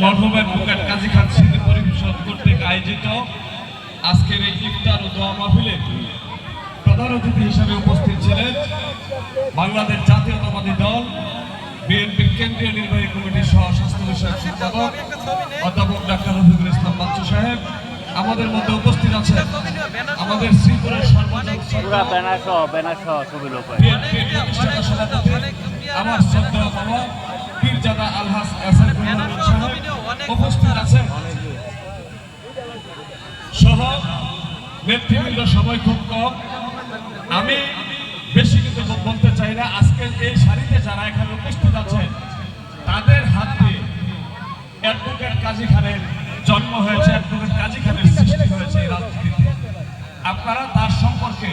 মরহুম অ্যাডভোকেট কাজী খান স্মৃতি পরিষদ কর্তৃক আয়োজিত আজকের এই ইফতার ও দোয়া মাহফিলে প্রধান অতিথি হিসেবে উপস্থিত ছিলেন বাংলাদেশ জাতীয়তাবাদী দল বিএনপির কেন্দ্রীয় নির্বাহী কমিটির সহ স্বাস্থ্য বিষয়ক সম্পাদক অধ্যাপক ডাক্তার রফিকুল ইসলাম বাচ্চু সাহেব। আমাদের মধ্যে উপস্থিত আছেন আমাদের শ্রীপুরের আমার শ্রদ্ধেয় বাবা পীরজাদা আলহাজ এসএম সাহেব উপস্থিত আছেন সহ নেতৃবৃন্দ। সবাই খুব কম, আমি বেশি কিন্তু বলতে চাই না। আজকে এই সারিতে যারা এখানে উপস্থিত আছেন তাদের হাত দিয়ে অ্যাডভোকেট কাজী খানের জন্ম হয়েছে, অ্যাডভোকেট কাজী খানের সৃষ্টি হয়েছে এই রাজনীতিতে। আপনারা তার সম্পর্কে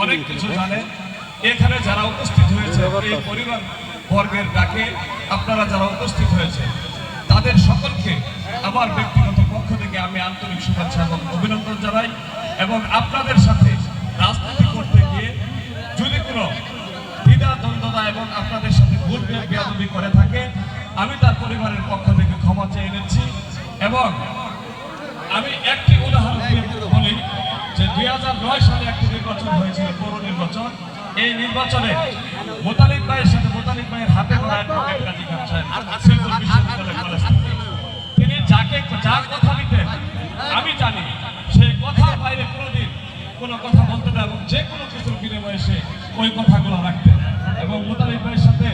অনেক কিছু জানেন। এখানে যারা উপস্থিত হয়েছে এই পরিবার বর্গের ডাকে আপনারা যারা উপস্থিত হয়েছে তাদের সকলকে আমার ব্যক্তিগত পক্ষ থেকে আমি আন্তরিক শুভেচ্ছা এবং অভিনন্দন জানাই। এবং আপনাদের সাথে রাজনীতি করতে গিয়ে যদি কোনো দ্বিধা দ্বন্দ্বতা এবং আপনাদের সাথে ভুল বেয়াদবি করে থাকে আমি তার পরিবারের পক্ষ থেকে ক্ষমা চেয়ে নিচ্ছি। এবং আমি একটি উদাহরণ দিয়ে বলি যে 2009 সালে একটি নির্বাচন হয়েছিল, পৌর নির্বাচন। এই নির্বাচনে মোতালিব ভাইয়ের সাথে মোতালিব ভাইয়ের হাতে ধরা অ্যাডভোকেট কাজী খান সাহেব শ্রীপুর বিশ্ববিদ্যালয় কলেজ থেকে তিনি যা কথা দিতেন আমি জানি সেই কথার বাইরে কোনোদিন কোনো কথা বলতে না এবং যে কোনো কিছুর বিনিময়ে সে ওই কথাগুলো রাখতেন। এবং মোতালিব ভাইয়ের সাথে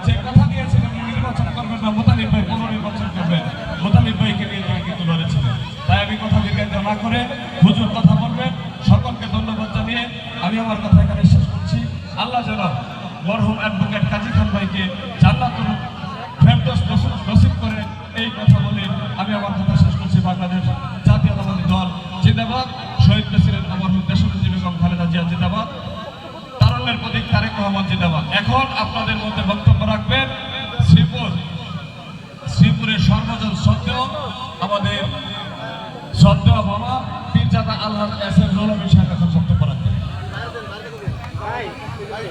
যে কথা দিয়েছিলেন নির্বাচন করবেন না, মোতালিব ভাই পুনর্নির্বাচন করবেন, মোতালিব ভাইকে নিয়ে তিনি কিন্তু লড়েছিলেন। তাই আমি কথা দীর্ঘায়িত না করে হুজুর কথা বলবেন। সকলকে ধন্যবাদ জানিয়ে আমি আমার কথা এখানে শেষ করছি। আল্লাহ যেন মরহুম অ্যাডভোকেট কাজী খান ভাইকে জান্নাতুল ফেরদৌস নসিব করে এই কথা বলে আমি আমার কথা শেষ করছি। বাংলাদেশ জাতীয়তাবাদী দল জিন্দাবাদ, শহীদ প্রেসিডেন্ট মরহুম দেশনেত্রী বেগম খালেদা জিয়া জিন্দাবাদ, তারুণ্যের প্রতীক তারেক রহমান জিন্দাবাদ। এখন আপনাদের মধ্যে বক্তব্য রাখবেন শ্রীপুরের সর্বজন শ্রদ্ধেয় আমাদের শ্রদ্ধেয় বাবা পীরজাদা আলহাজ এসএম